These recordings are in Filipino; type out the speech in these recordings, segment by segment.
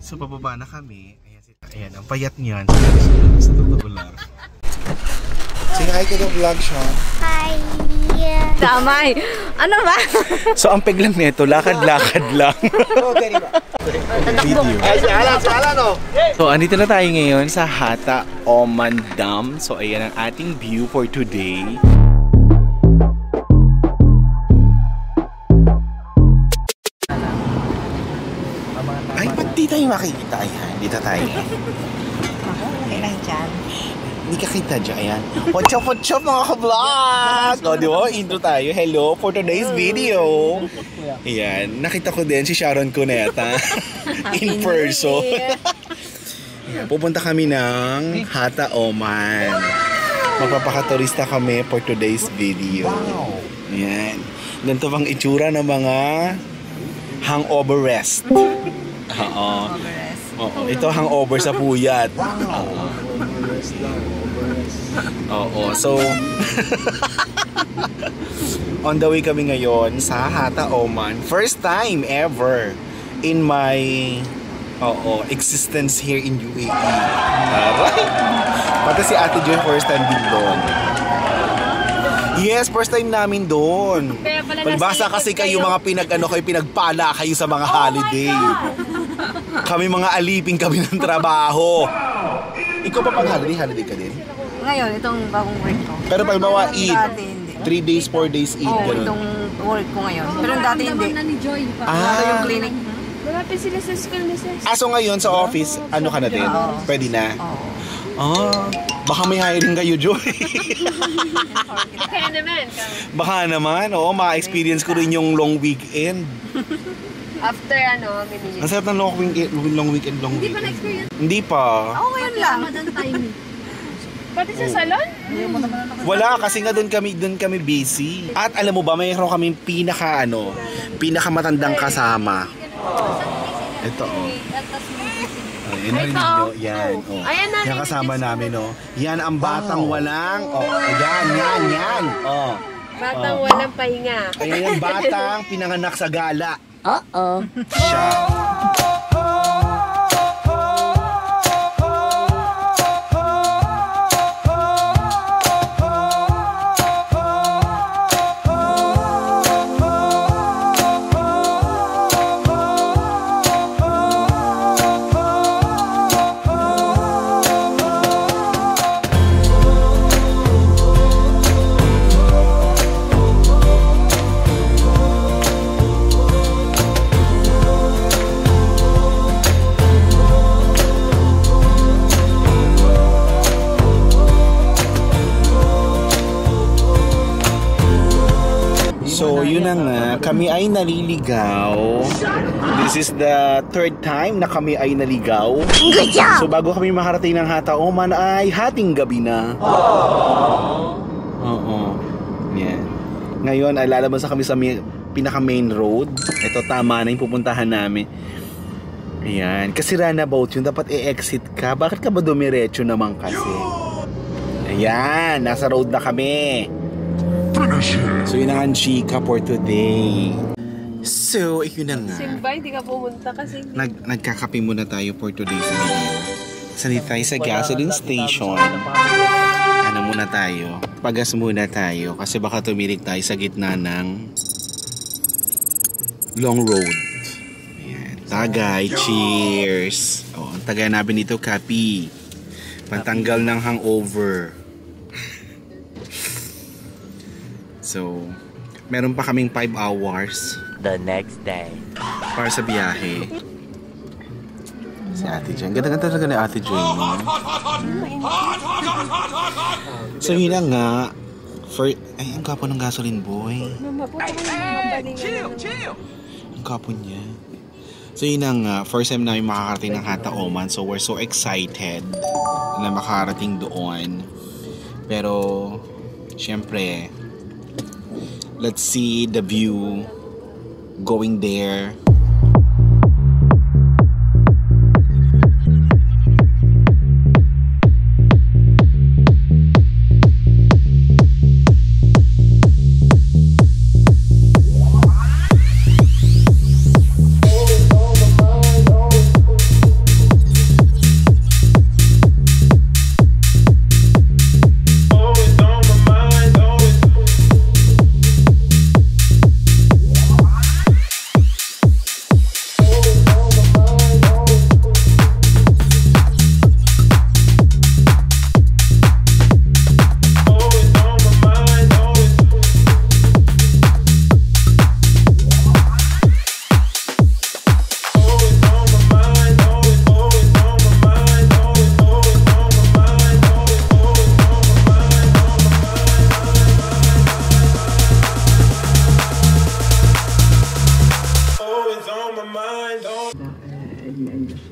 So pababa na kami. Ayan, ang payat niyan. Sa totoo lang. Sige, hi to the vlog, Sean. Hi! Damay! Ano ba? So ang peg lang nito, lakad-lakad lang. Video. So andito na tayo ngayon sa Hata Oman Dam. So ayan ang ating view for today. Ay, ba't di tayo makikita? Ayan, dito tayo. Okay lang dyan. Hindi ka kita dyan. Ayan. What's up mga ka-vlog? O, di ba? Intro tayo. Hello for today's video. Ayan. Nakita ko din si Sharon Cuneta. In person. Ayan. Pupunta kami ng Hata Oman. Magpapakaturista kami for today's video. Ayan. Ganito bang itsura ng mga hangover rest. Oo. Oo. Ito hangover sa puyat. Oo. So on the way kami ngayon sa Hata Oman. First time ever in my existence here in UAE. Pati si Ate Joy first time din doon. Yes, first time namin doon. Palibasa kasi kayo mga pinagpala kayo sa mga holiday. Kami mga aliping kami ng trabaho. Ikaw pa pang holiday ka din? Ngayon, itong bagong work ko. Pero pag bawa Eid, 3 days, 4 days Eid. Oo, itong work ko ngayon. Pero dati hindi. Yung clinic. Malapit sila sa school na sis. So ngayon sa office, ano ka na din? Pwede na? Baka may hiring kayo, Joy. Kaya naman. Baka naman, ma-experience ko rin yung long weekend. After minigit. Ang sarap ng long weekend. Hindi pa na-experience? Hindi pa. Ako ngayon lang. Pati sa salon? Wala, kasi nga doon kami busy. At alam mo ba, mayroon kaming pinakamatandang kasama. Ito, Yan, Yan kasama namin, Yan ang batang walang, yan. Batang walang pahinga. Ayan yung batang pinanganak sa gala. Siya. So, yun na nga, kami ay naliligaw. This is the third time na kami ay naligaw. Good job! So, bago kami makarating ng Hata Oman ay hating gabi na. Oo. Yan. Ngayon ay lalabas kami sa pinaka main road. Ito tama na yung pupuntahan namin. Ayan. Kasi runabout yun, dapat i-exit ka. Bakit ka ba dumiretso naman kasi? Ayan, nasa road na kami. So yun ang chika for today. So yun na nga. Simba, hindi ka pumunta kasi. Nagkakape muna tayo for today's video. Sandito tayo sa gasoline station. Ano muna tayo? Pagas muna tayo kasi baka tumirik tayo sa gitna ng long road. Ayan. Tagay, cheers. Ang tagay namin dito, kape. Pantanggal ng hangover. So, meron pa kaming 5 hours the next day para sa biyahe. Si Ate Joy. Ganda-ganda talaga ni Ate Joy. So, yun lang nga. Ay, ang kapo ng gasoline boy. Ang kapo niya. So, yun lang nga. First time namin makakarating ng Hata Oman. So, we're so excited na makakarating doon. Pero, syempre, let's see the view going there.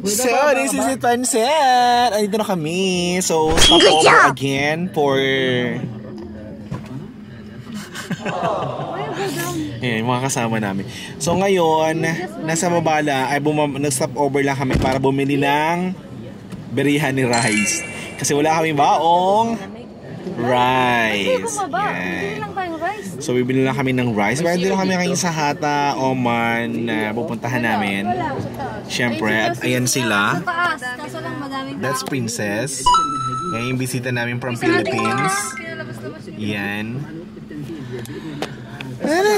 So, this is it, Pancet! Andito na kami. So, stop over again for... Ayan, yung mga kasama namin. So, ngayon, nasa Mabala, ay nag-stop over lang kami para bumili ng berihan ni Rice. Kasi wala kami baong rice. Yan. So, bibili lang kami ng rice. Pwede lang kami kayo sa Hata, Oman, na pupuntahan namin. Siyempre, at ayan sila. That's Princess. Yan yung bisita namin from Philippines. Yan.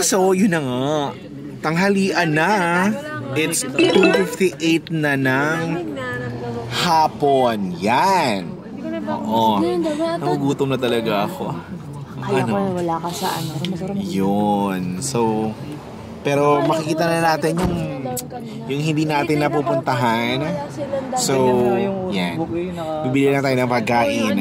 So, yun na nga. Tanghalian na. It's 2:58 na ng hapon. Yan. Oo. Nagugutom na talaga ako. Ano? Wala ka sa ano. Yun. So, pero makikita na natin yung hindi natin napupuntahan. So, yan. Bibili na tayo ng pagkain.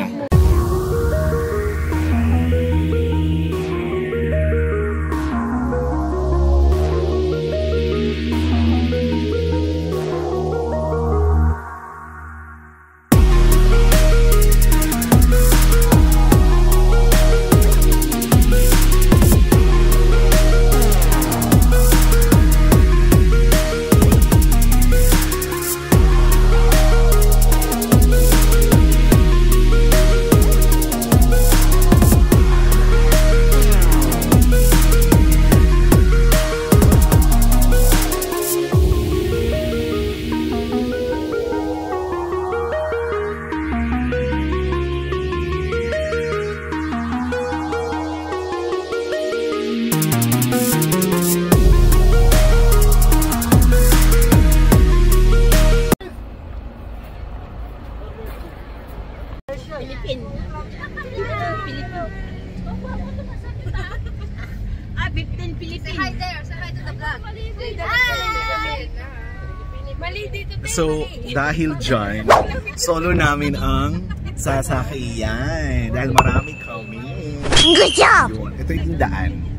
So, dahil dyan, solo namin ang sasakyan. Dahil marami kami. Good job! Yun, ito yung daan.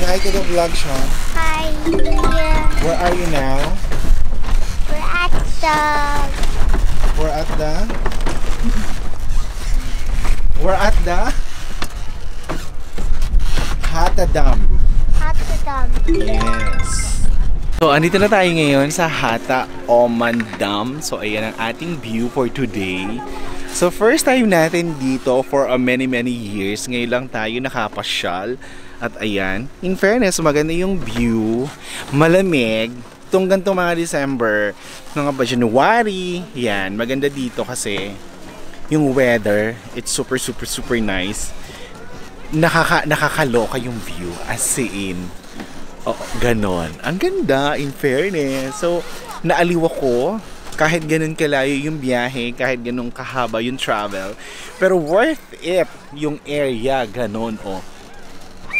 Hi to the vlog, Sean. Hi. Where are you now? We're at the... We're at the... We're at the... Hata Dam. Hata Dam. Yes. So, andito na tayo ngayon sa Hata Oman Dam. So, ayan ang ating view for today. So, first time natin dito for many years. Ngayon lang tayo nakapasyal. At ayan, in fairness, maganda yung view, malamig. Itong ganitong mga December, mga January, yan, maganda dito kasi yung weather, it's super nice. Nakakaloka yung view, as in. Oh, ganon. Ang ganda, in fairness. So, naaliw ako Kahit ganun kalayo yung biyahe, kahit ganun kahaba yung travel, pero worth it yung area, ganun, oh.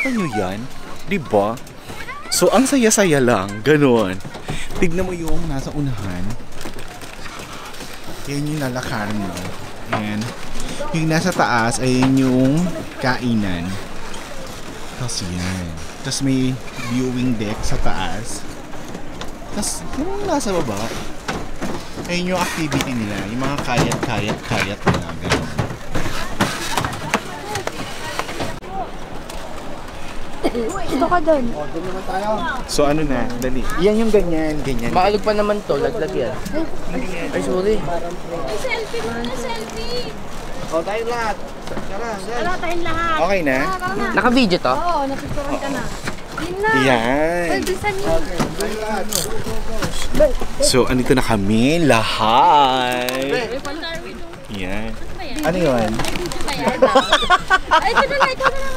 Ano yan? Diba? So, ang saya-saya lang, ganun. Tignan mo yung nasa unahan. Yan yung lalakaran mo. And yung nasa taas ay yung kainan. Tapos yan. Tapos may viewing deck sa taas. Tapos yung nasa baba, ayun yung activity nila. Yung mga kayat nila. Ganun. Gusto ka doon. So ano na, dali. Yan yung ganyan. Makalog pa naman to, laglag yan. Ay, sorry. Selfie muna, selfie. O, tayo lahat. Tara, Wala tayong lahat. Okay na? Naka-video to? Oo, napicturean ka na. Yun na. Yan. Bilisan niyo. So, andito na kami. Lahat. Yan. Ano yun? Ay, ito na lang, ito na lang.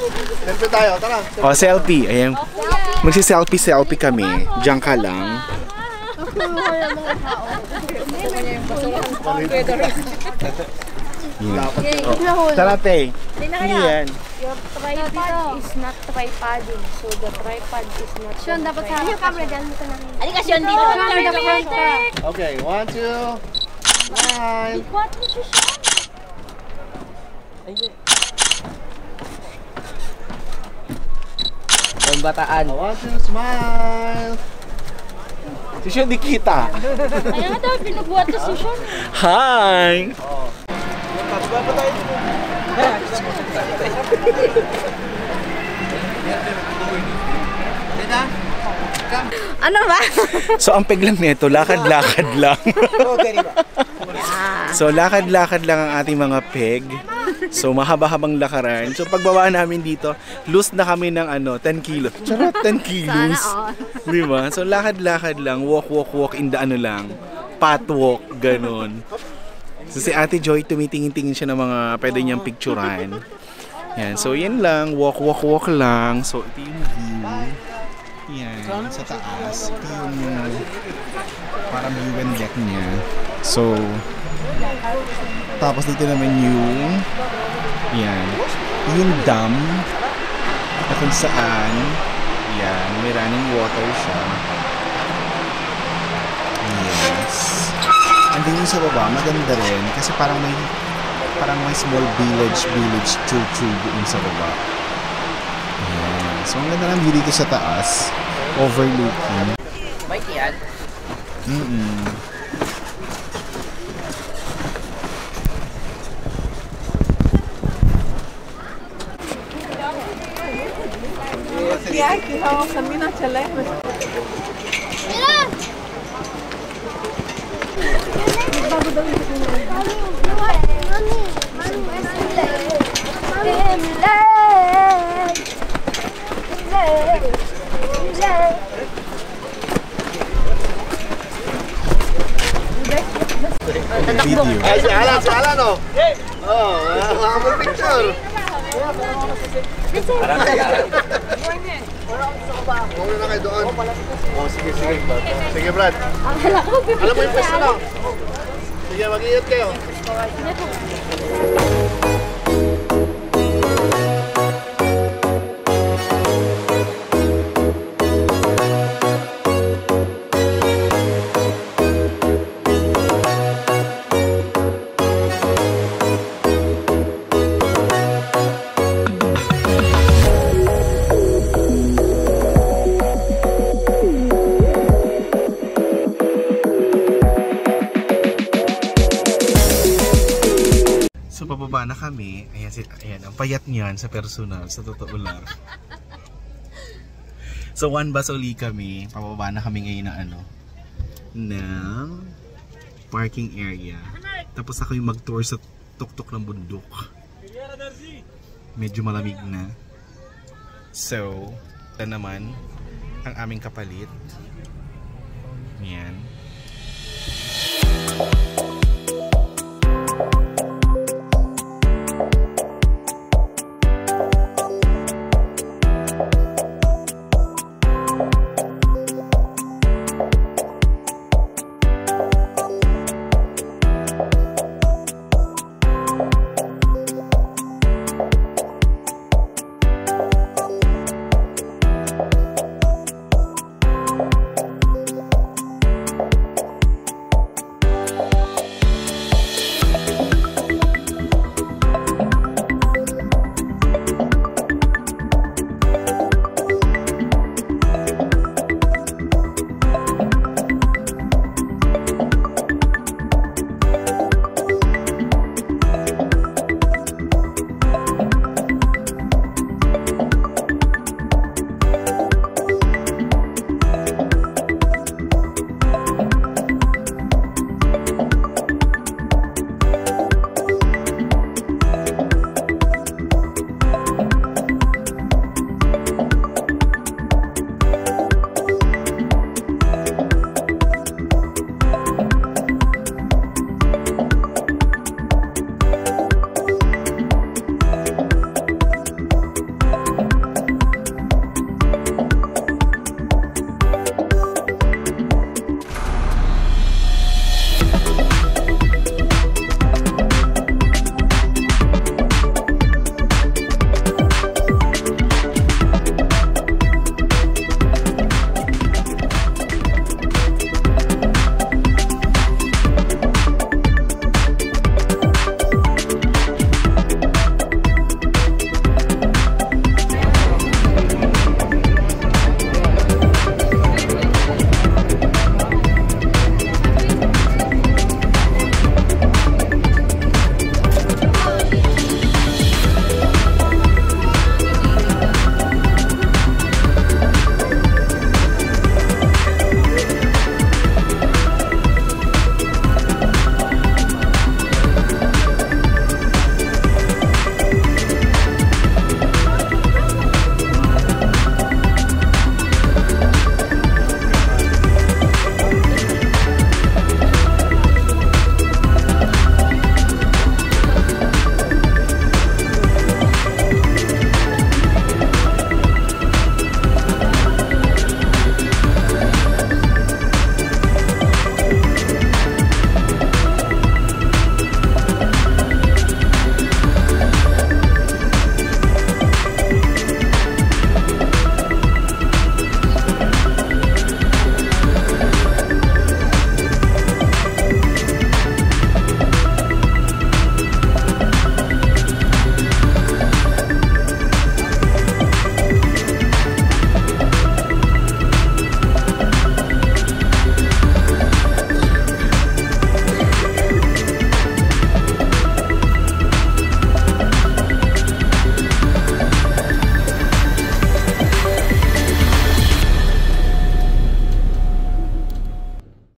Selfie tayo, tara. O, selfie. Ayan. Magsi-selfie kami. Diyan ka lang. Yan. Oh. Tara, te. Hindi yan. Your tripod is not tripoding. So the tripod is not. Sean, dapat sa Yung camera dyan mo ka lang. Halika, Sean, dito. Okay, 1, 2, smile. Pambataan. 1, 2, smile. Si Sean di kita. Kaya nga daw, pinagbuhat ko si Sean. Hi! Ano ba? So, ang peg lang nito, lakad-lakad lang. So, lakad-lakad lang ang ating mga peg. So, mahaba-habang lakaran. So, pagbaba namin dito, lose na kami ng 10 kilos. Charot, 10 kilos. Diba? So, lakad-lakad lang, walk in the pathwalk, ganun. So, si Ate Joy, tumitingin-tingin siya ng mga pwede niyang picturean. Yan. So, yan lang, walk lang. So, ito yung view. Yan, sa taas. Ito yung parang view and deck niya. So, tapos dito naman yung yung dam na kung saan yan, may running water siya. Yes. And then yung sa baba, maganda rin kasi parang may small village church doon sa baba. Yan. So, ang ganda ng view dito sa taas. Overlooking. Mike yan. Video. Ay, si Alan, oh. Oh, makakapag picture. Muna na kayo doon. Oh, sige. Sige, Brad. Alam mo yung pwesto lang. Sige, mag-iingat kayo. So, pababa na kami. Ayan, ang payat niyan sa personal, sa totoo lang. So, one bus uli kami. Pababa na kami ngayon ng parking area. Tapos ako yung mag-tour sa tuktok ng bundok. Medyo malamig na. So, ito naman ang aming kapalit. Ayan.